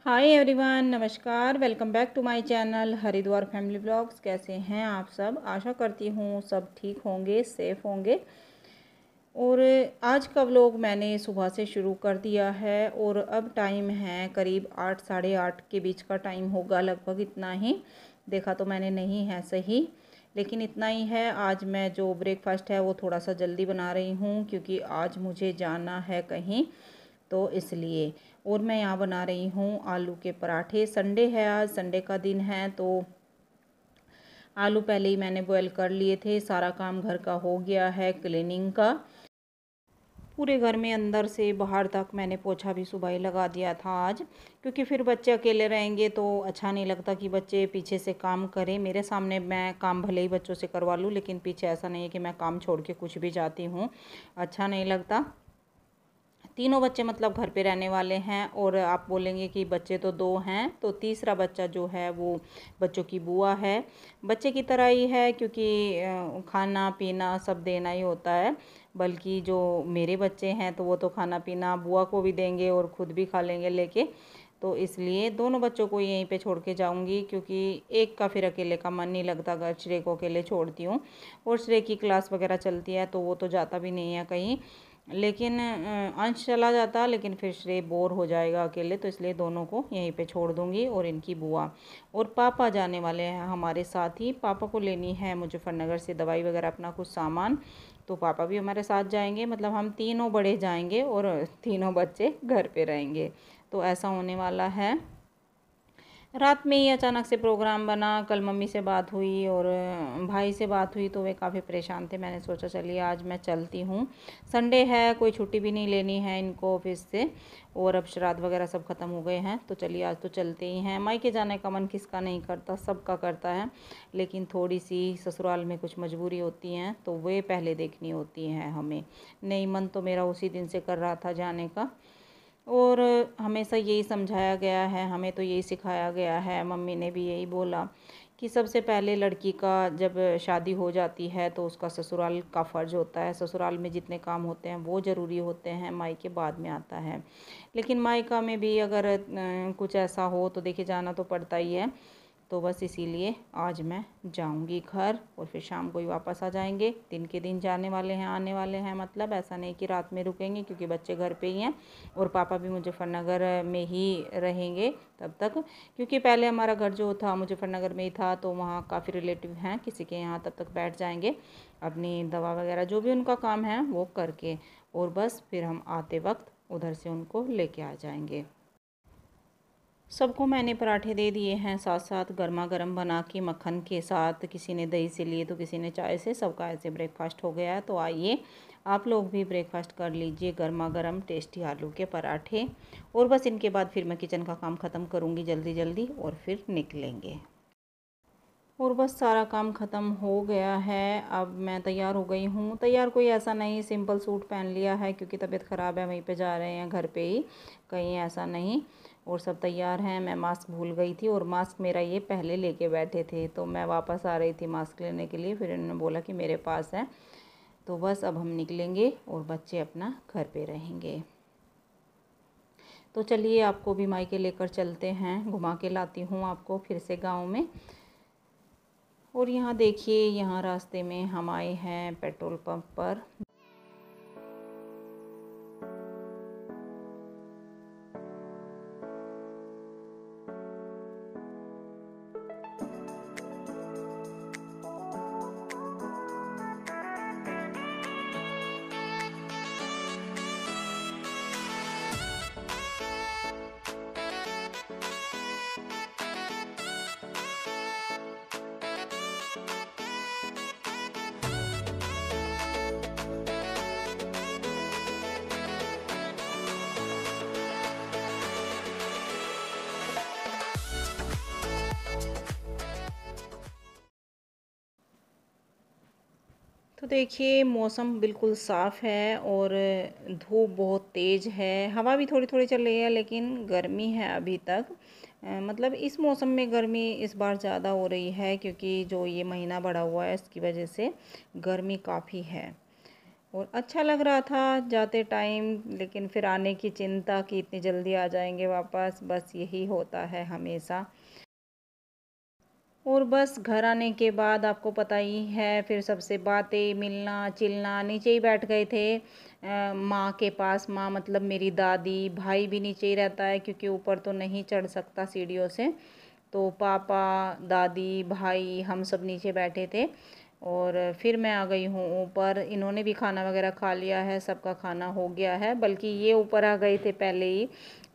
हाय everyone, नमस्कार। Welcome back to my channel Haridwar family blogs. कैसे हैं आप सब? आशा करती हूँ सब ठीक होंगे, सेफ होंगे। और आज का व्लॉग मैंने सुबह से शुरू कर दिया है और अब टाइम है करीब 8 साढ़े 8 के बीच का टाइम होगा, लगभग इतना ही। देखा तो मैंने नहीं है सही, लेकिन इतना ही है। आज मैं जो ब्रेकफास्ट है वो थोड़ा सा जल्दी बना रही हूँ क्योंकि आज मुझे जाना है कहीं, तो इसलिए। और मैं यहाँ बना रही हूँ आलू के पराठे। संडे है, आज संडे का दिन है, तो आलू पहले ही मैंने बॉयल कर लिए थे। सारा काम घर का हो गया है, क्लीनिंग का। पूरे घर में अंदर से बाहर तक मैंने पोछा भी सुबह ही लगा दिया था आज, क्योंकि फिर बच्चे अकेले रहेंगे तो अच्छा नहीं लगता कि बच्चे पीछे से काम करें। मेरे सामने मैं काम भले ही बच्चों से करवा लूँ, लेकिन पीछे ऐसा नहीं है कि मैं काम छोड़ के कुछ भी जाती हूँ, अच्छा नहीं लगता। तीनों बच्चे मतलब घर पे रहने वाले हैं। और आप बोलेंगे कि बच्चे तो दो हैं, तो तीसरा बच्चा जो है वो बच्चों की बुआ है। बच्चे की तरह ही है, क्योंकि खाना पीना सब देना ही होता है। बल्कि जो मेरे बच्चे हैं तो वो तो खाना पीना बुआ को भी देंगे और ख़ुद भी खा लेंगे लेके। तो इसलिए दोनों बच्चों को यहीं पे छोड़ के जाऊंगी, क्योंकि एक का फिर अकेले का मन नहीं लगता अगर श्रेय को अकेले छोड़ती हूँ। और श्रेय की क्लास वगैरह चलती है तो वो तो जाता भी नहीं है कहीं, लेकिन अंश चला जाता, लेकिन फिर श्रेय बोर हो जाएगा अकेले, तो इसलिए दोनों को यहीं पे छोड़ दूंगी। और इनकी बुआ और पापा जाने वाले हैं हमारे साथ ही। पापा को लेनी है मुजफ्फरनगर से दवाई वगैरह, अपना कुछ सामान, तो पापा भी हमारे साथ जाएंगे। मतलब हम तीनों बड़े जाएंगे और तीनों बच्चे घर पे रहेंगे, तो ऐसा होने वाला है। रात में ही अचानक से प्रोग्राम बना। कल मम्मी से बात हुई और भाई से बात हुई, तो वे काफ़ी परेशान थे। मैंने सोचा चलिए आज मैं चलती हूँ, संडे है, कोई छुट्टी भी नहीं लेनी है इनको ऑफिस से। और अब श्राद्ध वगैरह सब ख़त्म हो गए हैं, तो चलिए आज तो चलते ही हैं। मायके जाने का मन किसका नहीं करता, सबका करता है, लेकिन थोड़ी सी ससुराल में कुछ मजबूरी होती हैं तो वे पहले देखनी होती हैं हमें। नहीं, मन तो मेरा उसी दिन से कर रहा था जाने का। और हमेशा यही समझाया गया है, हमें तो यही सिखाया गया है, मम्मी ने भी यही बोला कि सबसे पहले लड़की का जब शादी हो जाती है तो उसका ससुराल का फ़र्ज़ होता है। ससुराल में जितने काम होते हैं वो ज़रूरी होते हैं, मायके बाद में आता है। लेकिन मायका में भी अगर कुछ ऐसा हो तो देखिए जाना तो पड़ता ही है। तो बस इसीलिए आज मैं जाऊंगी घर, और फिर शाम को ही वापस आ जाएंगे। दिन के दिन जाने वाले हैं, आने वाले हैं, मतलब ऐसा नहीं कि रात में रुकेंगे, क्योंकि बच्चे घर पे ही हैं। और पापा भी मुजफ्फरनगर में ही रहेंगे तब तक, क्योंकि पहले हमारा घर जो था मुजफ्फरनगर में ही था, तो वहाँ काफ़ी रिलेटिव हैं किसी के यहाँ, तब तक बैठ जाएंगे अपनी दवा वगैरह जो भी उनका काम है वो करके। और बस फिर हम आते वक्त उधर से उनको लेके आ जाएंगे। सबको मैंने पराठे दे दिए हैं, साथ साथ गर्मा गर्म बना के मक्खन के साथ। किसी ने दही से लिए तो किसी ने चाय से, सबका ऐसे ब्रेकफास्ट हो गया है। तो आइए आप लोग भी ब्रेकफास्ट कर लीजिए, गर्मा गर्म टेस्टी आलू के पराठे। और बस इनके बाद फिर मैं किचन का काम ख़त्म करूँगी जल्दी जल्दी, और फिर निकलेंगे। और बस सारा काम ख़त्म हो गया है, अब मैं तैयार हो गई हूँ। तैयार कोई ऐसा नहीं, सिंपल सूट पहन लिया है, क्योंकि तबीयत ख़राब है, वहीं पे जा रहे हैं घर पे ही, कहीं ऐसा नहीं। और सब तैयार हैं। मैं मास्क भूल गई थी, और मास्क मेरा ये पहले लेके बैठे थे, तो मैं वापस आ रही थी मास्क लेने के लिए, फिर इन्होंने बोला कि मेरे पास है। तो बस अब हम निकलेंगे और बच्चे अपना घर पे रहेंगे। तो चलिए आपको भी मायके लेकर चलते हैं, घुमा के लाती हूँ आपको फिर से गाँव में। और यहाँ देखिए, यहाँ रास्ते में हम आए हैं पेट्रोल पंप पर। तो देखिए मौसम बिल्कुल साफ़ है, और धूप बहुत तेज़ है, हवा भी थोड़ी थोड़ी चल रही है, लेकिन गर्मी है अभी तक। मतलब इस मौसम में गर्मी इस बार ज़्यादा हो रही है, क्योंकि जो ये महीना बढ़ा हुआ है इसकी वजह से गर्मी काफ़ी है। और अच्छा लग रहा था जाते टाइम, लेकिन फिर आने की चिंता कि इतनी जल्दी आ जाएंगे वापस, बस यही होता है हमेशा। और बस घर आने के बाद आपको पता ही है, फिर सबसे बातें, मिलना चिलना। नीचे ही बैठ गए थे माँ के पास। माँ मतलब मेरी दादी। भाई भी नीचे ही रहता है क्योंकि ऊपर तो नहीं चढ़ सकता सीढ़ियों से। तो पापा, दादी, भाई, हम सब नीचे बैठे थे। और फिर मैं आ गई हूँ ऊपर। इन्होंने भी खाना वगैरह खा लिया है, सबका खाना हो गया है। बल्कि ये ऊपर आ गए थे पहले ही।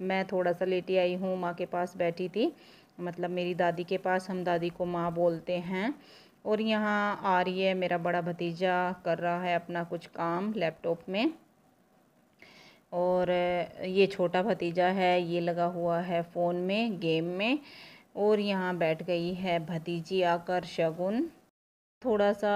मैं थोड़ा सा लेटी आई हूँ, माँ के पास बैठी थी, मतलब मेरी दादी के पास। हम दादी को माँ बोलते हैं। और यहाँ आ रही है मेरा बड़ा भतीजा, कर रहा है अपना कुछ काम लैपटॉप में। और ये छोटा भतीजा है, ये लगा हुआ है फ़ोन में, गेम में। और यहाँ बैठ गई है भतीजी आकर, शगुन। थोड़ा सा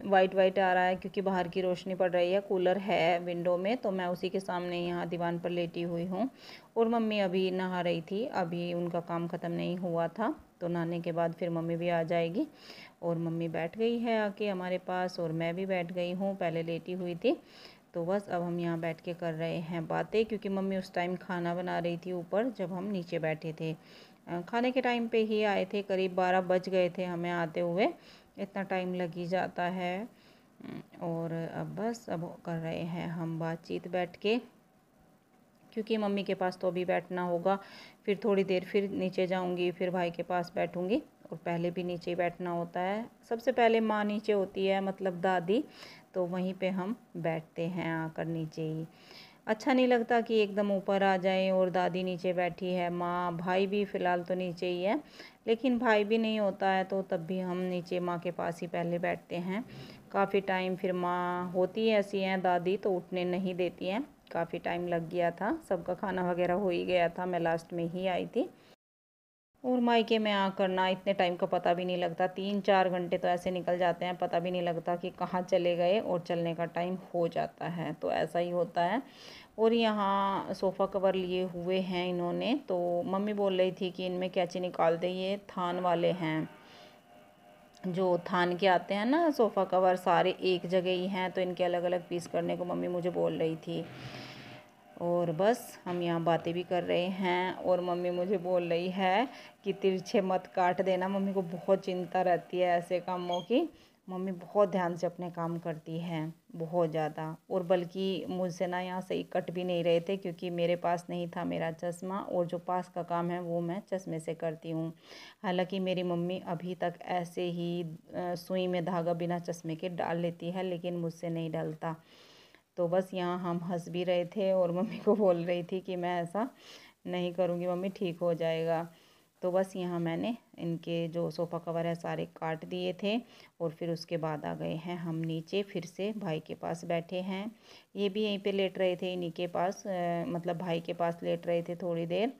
वाइट वाइट आ रहा है क्योंकि बाहर की रोशनी पड़ रही है, कूलर है विंडो में, तो मैं उसी के सामने यहाँ दीवान पर लेटी हुई हूँ। और मम्मी अभी नहा रही थी, अभी उनका काम ख़त्म नहीं हुआ था, तो नहाने के बाद फिर मम्मी भी आ जाएगी। और मम्मी बैठ गई है आके हमारे पास, और मैं भी बैठ गई हूँ, पहले लेटी हुई थी। तो बस अब हम यहाँ बैठ के कर रहे हैं बातें, क्योंकि मम्मी उस टाइम खाना बना रही थी ऊपर, जब हम नीचे बैठे थे। खाने के टाइम पे ही आए थे, करीब 12 बज गए थे हमें आते हुए, इतना टाइम लग ही जाता है। और अब बस अब कर रहे हैं हम बातचीत बैठ के, क्योंकि मम्मी के पास तो अभी बैठना होगा। फिर थोड़ी देर फिर नीचे जाऊंगी, फिर भाई के पास बैठूंगी। और पहले भी नीचे ही बैठना होता है, सबसे पहले माँ नीचे होती है, मतलब दादी, तो वहीं पे हम बैठते हैं आकर नीचे ही। अच्छा नहीं लगता कि एकदम ऊपर आ जाए और दादी नीचे बैठी है, माँ भाई भी फ़िलहाल तो नीचे ही है, लेकिन भाई भी नहीं होता है तो तब भी हम नीचे माँ के पास ही पहले बैठते हैं काफ़ी टाइम। फिर माँ होती है ऐसी हैं दादी, तो उठने नहीं देती हैं। काफ़ी टाइम लग गया था, सबका खाना वगैरह हो ही गया था, मैं लास्ट में ही आई थी। और मायके में आकर ना इतने टाइम का पता भी नहीं लगता, 3-4 घंटे तो ऐसे निकल जाते हैं, पता भी नहीं लगता कि कहाँ चले गए, और चलने का टाइम हो जाता है, तो ऐसा ही होता है। और यहाँ सोफ़ा कवर लिए हुए हैं इन्होंने, तो मम्मी बोल रही थी कि इनमें कैंची निकाल दे, ये थान वाले हैं, जो थान के आते हैं ना सोफ़ा कवर, सारे एक जगह ही हैं, तो इनके अलग अलग पीस करने को मम्मी मुझे बोल रही थी। और बस हम यहाँ बातें भी कर रहे हैं, और मम्मी मुझे बोल रही है कि तिरछे मत काट देना। मम्मी को बहुत चिंता रहती है ऐसे कामों की। मम्मी बहुत ध्यान से अपने काम करती है, बहुत ज़्यादा। और बल्कि मुझसे ना यहाँ सही कट भी नहीं रहे थे, क्योंकि मेरे पास नहीं था मेरा चश्मा, और जो पास का काम है वो मैं चश्मे से करती हूँ। हालांकि मेरी मम्मी अभी तक ऐसे ही सुई में धागा बिना चश्मे के डाल लेती है, लेकिन मुझसे नहीं डलता। तो बस यहाँ हम हंस भी रहे थे, और मम्मी को बोल रही थी कि मैं ऐसा नहीं करूँगी मम्मी, ठीक हो जाएगा। तो बस यहाँ मैंने इनके जो सोफ़ा कवर है सारे काट दिए थे, और फिर उसके बाद आ गए हैं हम नीचे, फिर से भाई के पास बैठे हैं। ये भी यहीं पे लेट रहे थे, इन्हीं के पास, मतलब भाई के पास लेट रहे थे थोड़ी देर।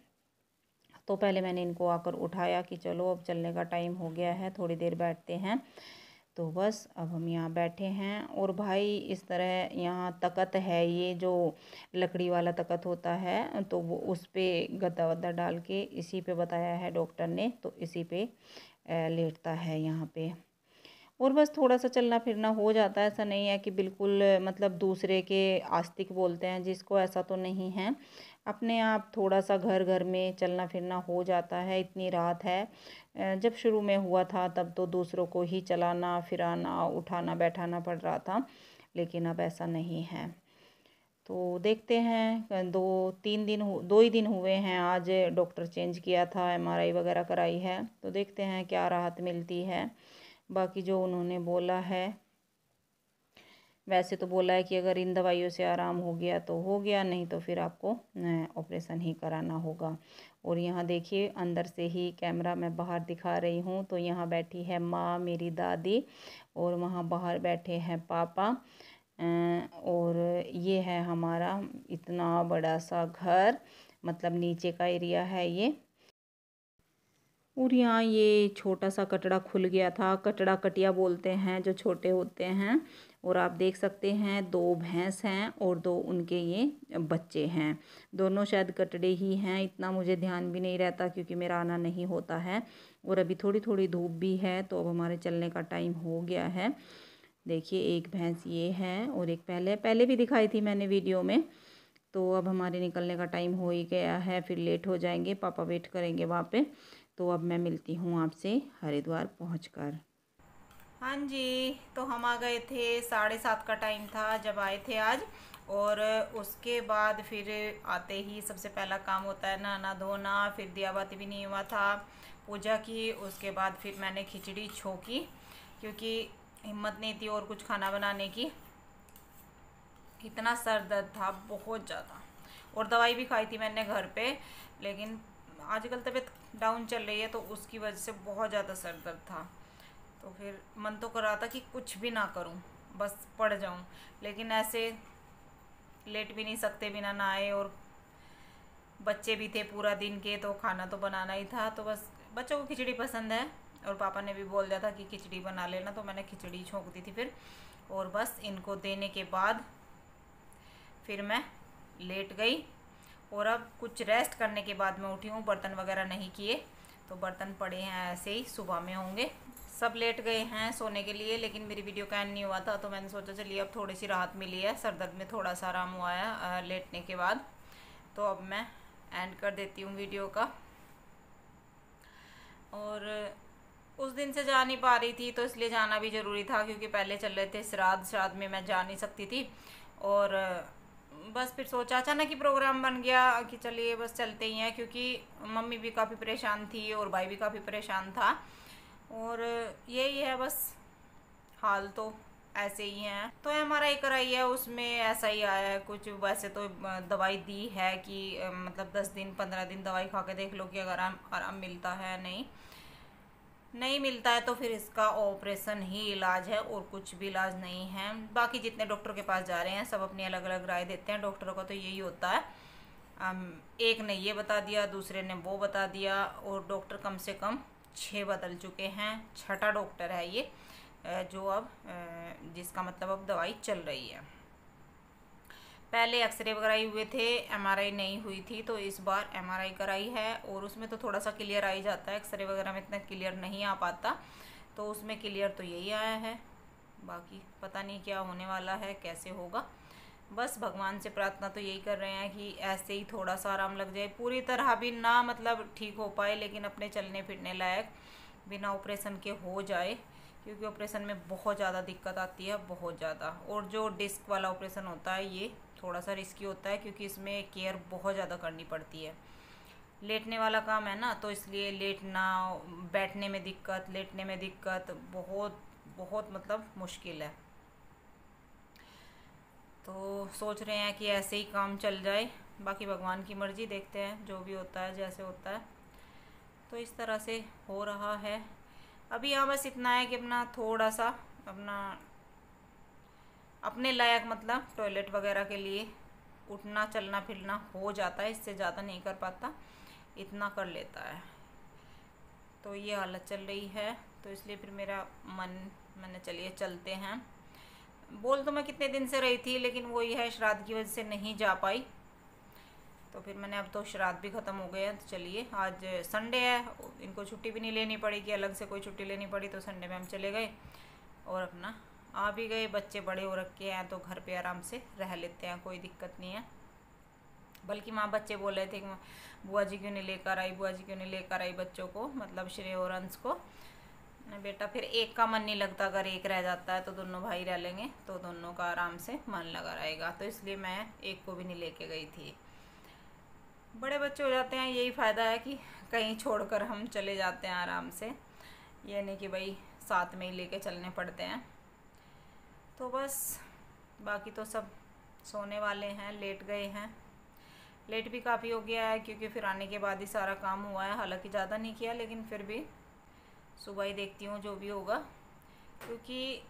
तो पहले मैंने इनको आकर उठाया कि चलो अब चलने का टाइम हो गया है, थोड़ी देर बैठते हैं। तो बस अब हम यहाँ बैठे हैं। और भाई इस तरह यहाँ तख़्त है, ये जो लकड़ी वाला तख़्त होता है, तो वो उस पे गद्दा वद्दा डाल के, इसी पे बताया है डॉक्टर ने, तो इसी पे लेटता है यहाँ पे। और बस थोड़ा सा चलना फिरना हो जाता है, ऐसा नहीं है कि बिल्कुल मतलब दूसरे के आस्तिक बोलते हैं जिसको, ऐसा तो नहीं है। अपने आप थोड़ा सा घर घर में चलना फिरना हो जाता है, इतनी रात है। जब शुरू में हुआ था तब तो दूसरों को ही चलाना फिराना उठाना बैठाना पड़ रहा था, लेकिन अब ऐसा नहीं है। तो देखते हैं, 2 ही दिन हुए हैं, आज डॉक्टर चेंज किया था, एमआरआई वगैरह कराई है, तो देखते हैं क्या राहत मिलती है। बाकी जो उन्होंने बोला है, वैसे तो बोला है कि अगर इन दवाइयों से आराम हो गया तो हो गया, नहीं तो फिर आपको ऑपरेशन ही कराना होगा। और यहाँ देखिए, अंदर से ही कैमरा मैं बाहर दिखा रही हूँ, तो यहाँ बैठी है माँ मेरी दादी, और वहाँ बाहर बैठे हैं पापा। और ये है हमारा इतना बड़ा सा घर, मतलब नीचे का एरिया है ये। और यहाँ ये छोटा सा कटड़ा खुल गया था, कटड़ा कटिया बोलते हैं जो छोटे होते हैं। और आप देख सकते हैं 2 भैंस हैं और 2 उनके ये बच्चे हैं, दोनों शायद कटड़े ही हैं, इतना मुझे ध्यान भी नहीं रहता क्योंकि मेरा आना नहीं होता है। और अभी थोड़ी थोड़ी धूप भी है, तो अब हमारे चलने का टाइम हो गया है। देखिए एक भैंस ये है और एक पहले भी दिखाई थी मैंने वीडियो में। तो अब हमारे निकलने का टाइम हो ही गया है, फिर लेट हो जाएंगे, पापा वेट करेंगे वहाँ पे। तो अब मैं मिलती हूँ आपसे हरिद्वार पहुँचकर। हाँ जी, तो हम आ गए थे, 7:30 का टाइम था जब आए थे आज। और उसके बाद फिर आते ही सबसे पहला काम होता है नहाना धोना। फिर दिया बाती भी नहीं हुआ था, पूजा की। उसके बाद फिर मैंने खिचड़ी छोंकी क्योंकि हिम्मत नहीं थी और कुछ खाना बनाने की। इतना सर दर्द था बहुत ज़्यादा, और दवाई भी खाई थी मैंने घर पे, लेकिन आजकल तबीयत डाउन चल रही है तो उसकी वजह से बहुत ज़्यादा सर दर्द था। तो फिर मन तो कर रहा था कि कुछ भी ना करूं, बस पड़ जाऊं, लेकिन ऐसे लेट भी नहीं सकते बिना नहाए, और बच्चे भी थे पूरा दिन के, तो खाना तो बनाना ही था। तो बस बच्चों को खिचड़ी पसंद है और पापा ने भी बोल दिया था कि खिचड़ी बना लेना, तो मैंने खिचड़ी छोंक दी थी फिर। और बस इनको देने के बाद फिर मैं लेट गई, और अब कुछ रेस्ट करने के बाद मैं उठी हूँ। बर्तन वगैरह नहीं किए, तो बर्तन पड़े हैं ऐसे ही, सुबह में होंगे। सब लेट गए हैं सोने के लिए, लेकिन मेरी वीडियो का एंड नहीं हुआ था, तो मैंने सोचा चलिए अब थोड़ी सी राहत मिली है, सर दर्द में थोड़ा सा आराम हुआ है लेटने के बाद। तो अब मैं एंड कर देती हूँ वीडियो का। और उस दिन से जा नहीं पा रही थी, तो इसलिए जाना भी ज़रूरी था, क्योंकि पहले चल रहे थे श्राद्ध में मैं जा नहीं सकती थी। और बस फिर सोचा, अचानक ही प्रोग्राम बन गया कि चलिए बस चलते ही हैं, क्योंकि मम्मी भी काफ़ी परेशान थी और भाई भी काफ़ी परेशान था। और यही है बस, हाल तो ऐसे ही हैं। तो MRI कराई है, उसमें ऐसा ही आया है कुछ। वैसे तो दवाई दी है कि मतलब 10 दिन 15 दिन दवाई खा के देख लो कि अगर आराम मिलता है। नहीं मिलता है तो फिर इसका ऑपरेशन ही इलाज है, और कुछ भी इलाज नहीं है। बाकी जितने डॉक्टर के पास जा रहे हैं सब अपनी अलग अलग राय देते हैं, डॉक्टरों का तो यही होता है। एक ने ये बता दिया, दूसरे ने वो बता दिया, और डॉक्टर कम से कम 6 बदल चुके हैं। छठा डॉक्टर है ये जो अब जिसका मतलब अब दवाई चल रही है। पहले एक्सरे वगैरह हुए थे, MRI नहीं हुई थी, तो इस बार MRI कराई है, और उसमें तो थोड़ा सा क्लियर आ ही जाता है। एक्सरे वगैरह में इतना क्लियर नहीं आ पाता, तो उसमें क्लियर तो यही आया है। बाकी पता नहीं क्या होने वाला है, कैसे होगा। बस भगवान से प्रार्थना तो यही कर रहे हैं कि ऐसे ही थोड़ा सा आराम लग जाए, पूरी तरह भी ना मतलब ठीक हो पाए, लेकिन अपने चलने फिरने लायक बिना ऑपरेशन के हो जाए, क्योंकि ऑपरेशन में बहुत ज़्यादा दिक्कत आती है, बहुत ज़्यादा। और जो डिस्क वाला ऑपरेशन होता है ये थोड़ा सा रिस्की होता है, क्योंकि इसमें केयर बहुत ज़्यादा करनी पड़ती है। लेटने वाला काम है ना, तो इसलिए लेटना, बैठने में दिक्कत, लेटने में दिक्कत, बहुत बहुत मतलब मुश्किल है। तो सोच रहे हैं कि ऐसे ही काम चल जाए, बाकी भगवान की मर्ज़ी, देखते हैं जो भी होता है जैसे होता है। तो इस तरह से हो रहा है अभी। यहाँ बस इतना है कि अपना थोड़ा सा अपना अपने लायक मतलब टॉयलेट वगैरह के लिए उठना चलना फिरना हो जाता है, इससे ज़्यादा नहीं कर पाता, इतना कर लेता है। तो ये हालत चल रही है, तो इसलिए फिर मेरा मैंने चलिए चलते हैं। बोल तो मैं कितने दिन से रही थी, लेकिन वही है श्राद्ध की वजह से नहीं जा पाई। तो फिर मैंने, अब तो श्राद्ध भी ख़त्म हो गए हैं, तो चलिए आज संडे है, इनको छुट्टी भी नहीं लेनी पड़ी कि अलग से कोई छुट्टी लेनी पड़ी, तो संडे में हम चले गए और अपना आ भी गए। बच्चे बड़े हो रखे हैं तो घर पे आराम से रह लेते हैं, कोई दिक्कत नहीं है। बल्कि माँ बच्चे बोल रहे थे कि बुआ जी क्यों नहीं लेकर आई, बुआ जी क्यों नहीं लेकर आई बच्चों को, मतलब श्रेय और अंश को। बेटा फिर एक का मन नहीं लगता, अगर एक रह जाता है तो दोनों भाई रह लेंगे, तो दोनों का आराम से मन लगा रहेगा, तो इसलिए मैं एक को भी नहीं लेके गई थी। बड़े बच्चे हो जाते हैं, यही फ़ायदा है कि कहीं छोड़कर हम चले जाते हैं आराम से, ये नहीं कि भाई साथ में ही लेके चलने पड़ते हैं। तो बस बाकी तो सब सोने वाले हैं, लेट गए हैं। लेट भी काफ़ी हो गया है, क्योंकि फिर आने के बाद ही सारा काम हुआ है, हालांकि ज़्यादा नहीं किया, लेकिन फिर भी सुबह ही देखती हूँ जो भी होगा। क्योंकि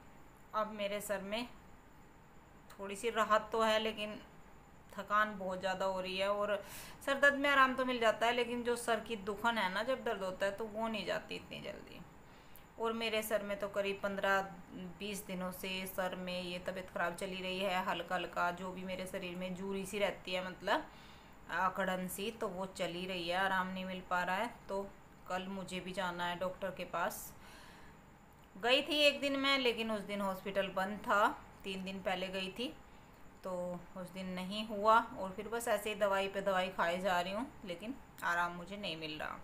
अब मेरे सर में थोड़ी सी राहत तो है, लेकिन थकान बहुत ज़्यादा हो रही है। और सर दर्द में आराम तो मिल जाता है, लेकिन जो सर की दुखन है ना, जब दर्द होता है तो वो नहीं जाती इतनी जल्दी। और मेरे सर में तो करीब 15-20 दिनों से सर में ये तबीयत ख़राब चली रही है, हल्का हल्का जो भी मेरे शरीर में जूरी सी रहती है, मतलब अकड़न सी, तो वो चली रही है, आराम नहीं मिल पा रहा है। तो कल मुझे भी जाना है डॉक्टर के पास। गई थी एक दिन मैं, लेकिन उस दिन हॉस्पिटल बंद था। 3 दिन पहले गई थी तो उस दिन नहीं हुआ, और फिर बस ऐसे ही दवाई पे दवाई खाए जा रही हूँ, लेकिन आराम मुझे नहीं मिल रहा।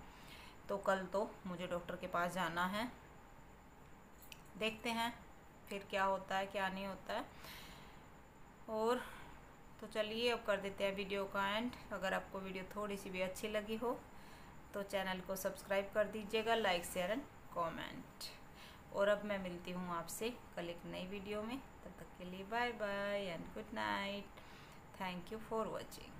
तो कल तो मुझे डॉक्टर के पास जाना है, देखते हैं फिर क्या होता है क्या नहीं होता है। और तो चलिए अब कर देते हैं वीडियो का एंड। अगर आपको वीडियो थोड़ी सी भी अच्छी लगी हो तो चैनल को सब्सक्राइब कर दीजिएगा, लाइक शेयर एंड कमेंट। और अब मैं मिलती हूँ आपसे कल एक नई वीडियो में। तब तक के लिए bye bye and good night. Thank you for watching.